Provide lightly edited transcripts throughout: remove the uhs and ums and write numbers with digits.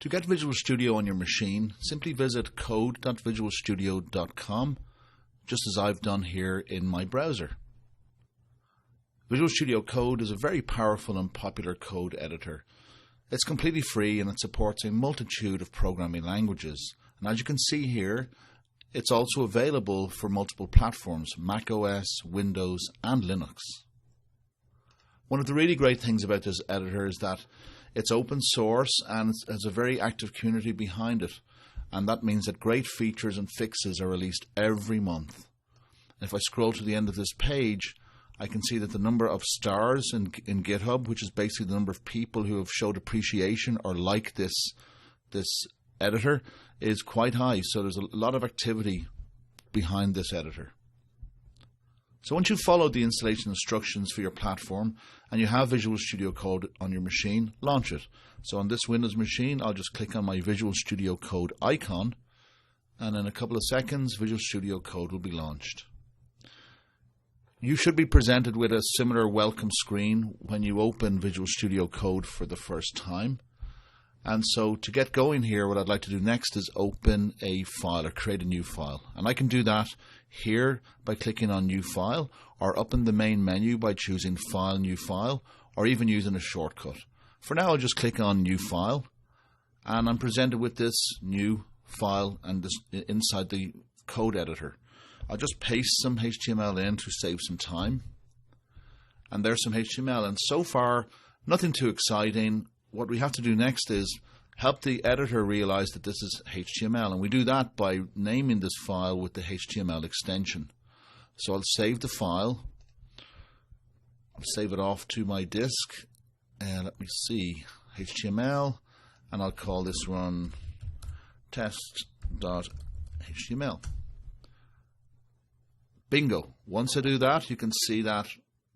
To get Visual Studio on your machine, simply visit code.visualstudio.com, just as I've done here in my browser. Visual Studio Code is a very powerful and popular code editor. It's completely free and it supports a multitude of programming languages. And as you can see here, it's also available for multiple platforms, Mac OS, Windows, and Linux. One of the really great things about this editor is that it's open source and it has a very active community behind it. And that means that great features and fixes are released every month. And if I scroll to the end of this page, I can see that the number of stars in GitHub, which is basically the number of people who have showed appreciation or like this editor, is quite high. So there's a lot of activity behind this editor. So once you've followed the installation instructions for your platform and you have Visual Studio Code on your machine, launch it. So on this Windows machine, I'll just click on my Visual Studio Code icon, and in a couple of seconds, Visual Studio Code will be launched. You should be presented with a similar welcome screen when you open Visual Studio Code for the first time. And so to get going here, what I'd like to do next is open a file or create a new file. And I can do that here by clicking on New File, or up in the main menu by choosing File, New File, or even using a shortcut. For now, I'll just click on New File, and I'm presented with this new file and this inside the code editor. I'll just paste some HTML in to save some time. And there's some HTML, and so far, nothing too exciting. What we have to do next is help the editor realize that this is HTML, and we do that by naming this file with the HTML extension. So I'll save the file. I'll save it off to my disk, and let me see, HTML, and I'll call this one test.html. Bingo. Once I do that, you can see that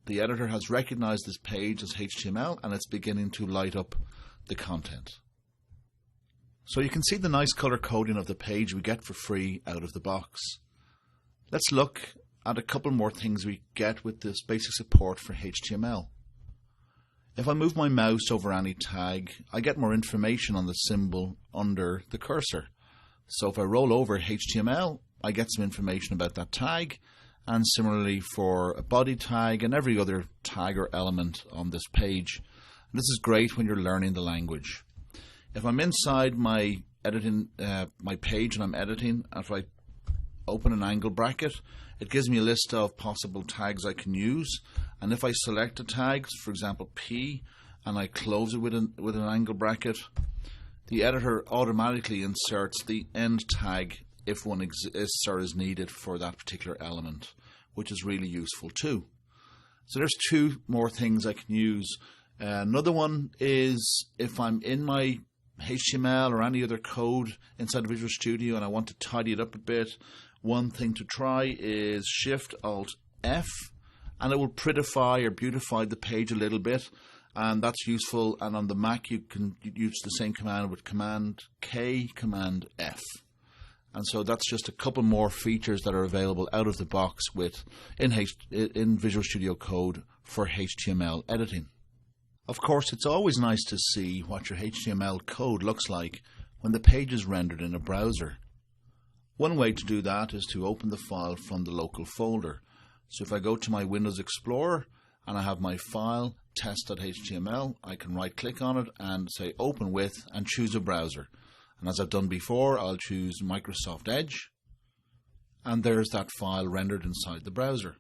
the editor has recognized this page as HTML and it's beginning to light up the content. So you can see the nice color coding of the page we get for free out of the box. Let's look at a couple more things we get with this basic support for HTML. If I move my mouse over any tag, I get more information on the symbol under the cursor. So if I roll over HTML, I get some information about that tag. And similarly for a body tag and every other tag or element on this page. And this is great when you're learning the language. If I'm inside my editing, my page and I'm editing, if I open an angle bracket, it gives me a list of possible tags I can use. And if I select a tag, for example P, and I close it with an angle bracket, the editor automatically inserts the end tag if one exists or is needed for that particular element, which is really useful too. So there's two more things I can use. Another one is if I'm in my HTML or any other code inside Visual Studio and I want to tidy it up a bit, one thing to try is Shift-Alt-F, and it will prettify or beautify the page a little bit, and that's useful. And on the Mac you can use the same command with Command K, Command F. And so that's just a couple more features that are available out of the box in Visual Studio Code for HTML editing. Of course, it's always nice to see what your HTML code looks like when the page is rendered in a browser. One way to do that is to open the file from the local folder. So if I go to my Windows Explorer and I have my file test.html, I can right click on it and say Open With and choose a browser. And as I've done before, I'll choose Microsoft Edge, and there's that file rendered inside the browser.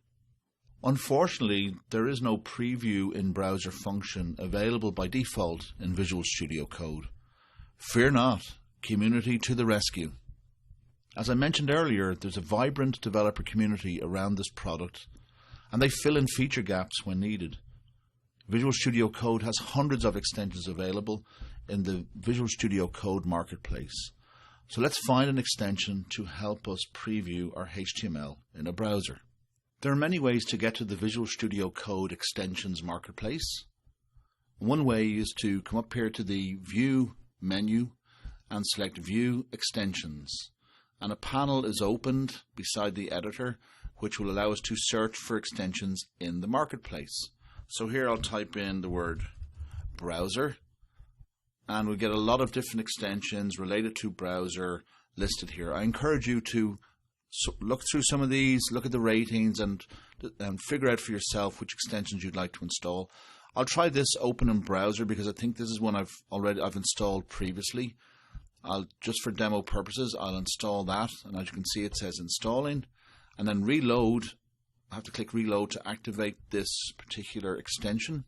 Unfortunately, there is no preview in browser function available by default in Visual Studio Code. Fear not, community to the rescue. As I mentioned earlier, there's a vibrant developer community around this product, and they fill in feature gaps when needed. Visual Studio Code has hundreds of extensions available in the Visual Studio Code marketplace. So let's find an extension to help us preview our HTML in a browser. There are many ways to get to the Visual Studio Code extensions marketplace. One way is to come up here to the View menu and select View Extensions. And a panel is opened beside the editor which will allow us to search for extensions in the marketplace. So here I'll type in the word browser, and we get a lot of different extensions related to browser listed here. I encourage you to look through some of these, look at the ratings, and figure out for yourself which extensions you'd like to install. I'll try this open in browser because I think this is one I've installed previously. Just for demo purposes, I'll install that, and as you can see, it says installing, and then reload. I have to click reload to activate this particular extension,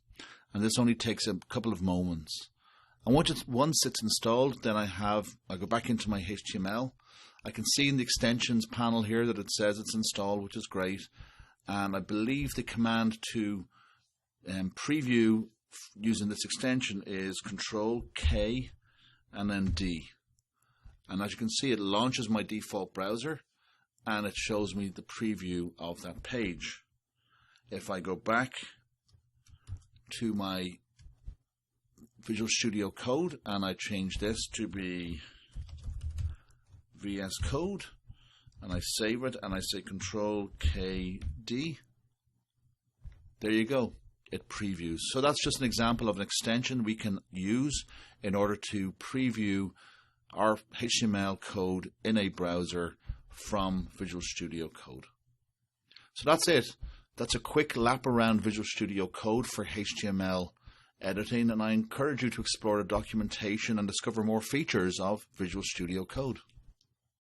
and this only takes a couple of moments. And once it's installed, then I go back into my HTML. I can see in the extensions panel here that it says it's installed, which is great. And I believe the command to preview using this extension is Control K and then D. And as you can see, it launches my default browser and it shows me the preview of that page. If I go back to my Visual Studio Code and I change this to be VS Code and I save it and I say Control K D, there you go, it previews. So that's just an example of an extension we can use in order to preview our HTML code in a browser from Visual Studio Code. So that's it. That's a quick lap around Visual Studio Code for HTML editing, and I encourage you to explore the documentation and discover more features of Visual Studio Code.